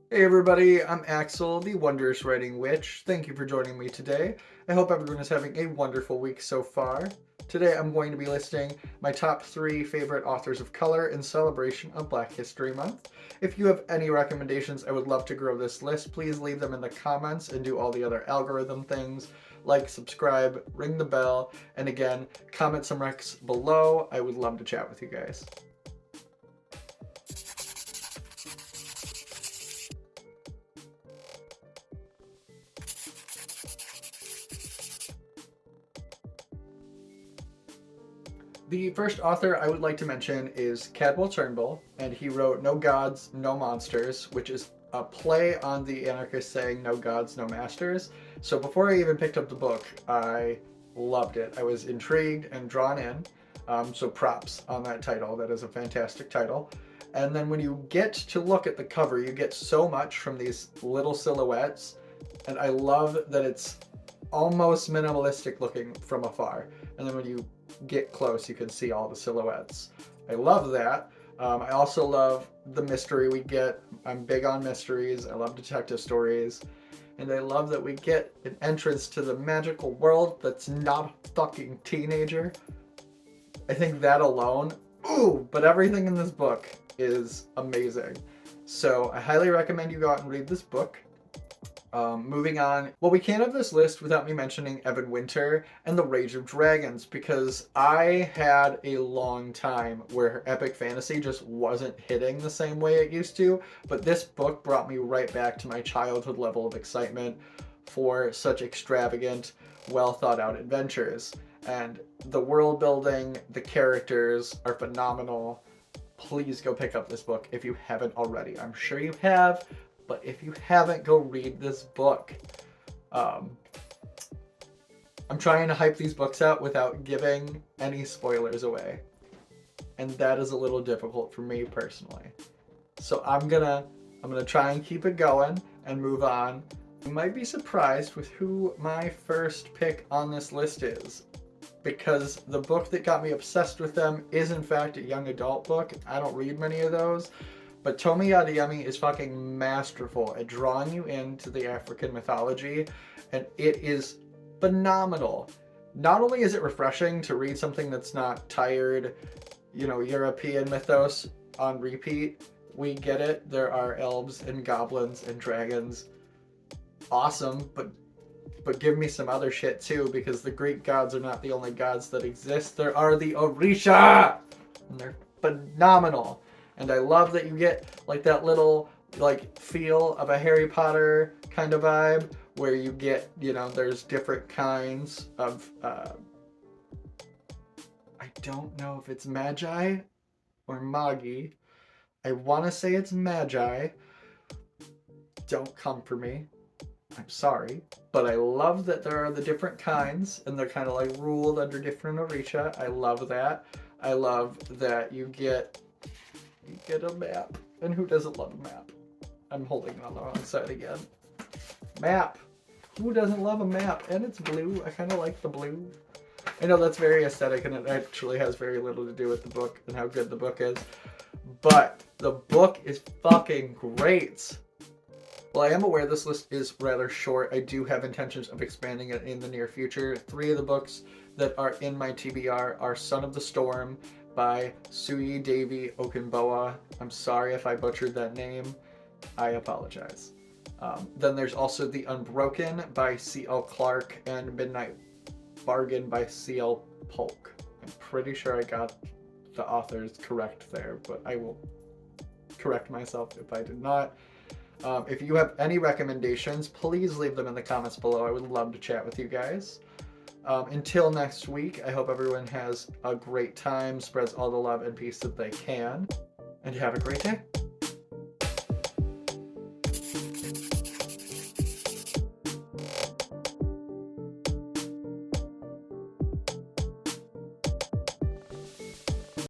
Hey everybody, I'm Axel, the Wondrous Writing Witch. Thank you for joining me today. I hope everyone is having a wonderful week so far. Today I'm going to be listing my top 3 favorite authors of color in celebration of Black History Month. If you have any recommendations, I would love to grow this list. Please leave them in the comments and do all the other algorithm things like, subscribe, ring the bell, and again, comment some recs below. I would love to chat with you guys. The first author I would like to mention is Cadwell Turnbull, and he wrote No Gods, No Monsters, which is a play on the anarchist saying no gods, no masters. So before I even picked up the book, I loved it. I was intrigued and drawn in. So props on that title. That is a fantastic title. And then when you get to look at the cover, you get so much from these little silhouettes. And I love that it's almost minimalistic looking from afar. And then when you get close, you can see all the silhouettes. I love that. I also love the mystery we get. I'm big on mysteries. I love detective stories. And I love that we get an entrance to the magical world that's not a fucking teenager. I think that alone, ooh, but everything in this book is amazing. So I highly recommend you go out and read this book. Moving on, well, we can't have this list without me mentioning Evan Winter and The Rage of Dragons, because I had a long time where epic fantasy just wasn't hitting the same way it used to, but this book brought me right back to my childhood level of excitement for such extravagant, well thought out adventures. And the world building, the characters are phenomenal. Please go pick up this book if you haven't already. I'm sure you have, but if you haven't, go read this book. Um, I'm trying to hype these books out without giving any spoilers away, and that is a little difficult for me personally. So I'm gonna try and keep it going and move on. You might be surprised with who my first pick on this list is, because the book that got me obsessed with them is in fact a young adult book. I don't read many of those. But Tomi Adeyemi is fucking masterful at drawing you into the African mythology, and it is phenomenal. Not only is it refreshing to read something that's not tired, European mythos on repeat, we get it. There are elves and goblins and dragons. Awesome, but give me some other shit too, because the Greek gods are not the only gods that exist. There are the Orisha, and they're phenomenal. And I love that you get like that little feel of a Harry Potter kind of vibe, where you get, there's different kinds of I don't know if it's magi or magi. I want to say it's magi. Don't come for me. I'm sorry, but I love that there are the different kinds, and they're kind of like ruled under different orisha. I love that. I love that you get a map, and who doesn't love a map? I'm holding it on the wrong side again. Map. Who doesn't love a map? And it's blue. I kind of like the blue. I know that's very aesthetic, and it actually has very little to do with the book and how good the book is. But the book is fucking great. Well, I am aware this list is rather short. I do have intentions of expanding it in the near future. 3 of the books that are in my TBR are Son of the Storm by Sui Devi Okunbowa. I'm sorry if I butchered that name. I apologize. Then there's also The Unbroken by C.L. Clarke and Midnight Bargain by C.L. Polk. I'm pretty sure I got the authors correct there, but I will correct myself if I did not. If you have any recommendations, please leave them in the comments below. I would love to chat with you guys. Until next week, I hope everyone has a great time, spreads all the love and peace that they can, and have a great day.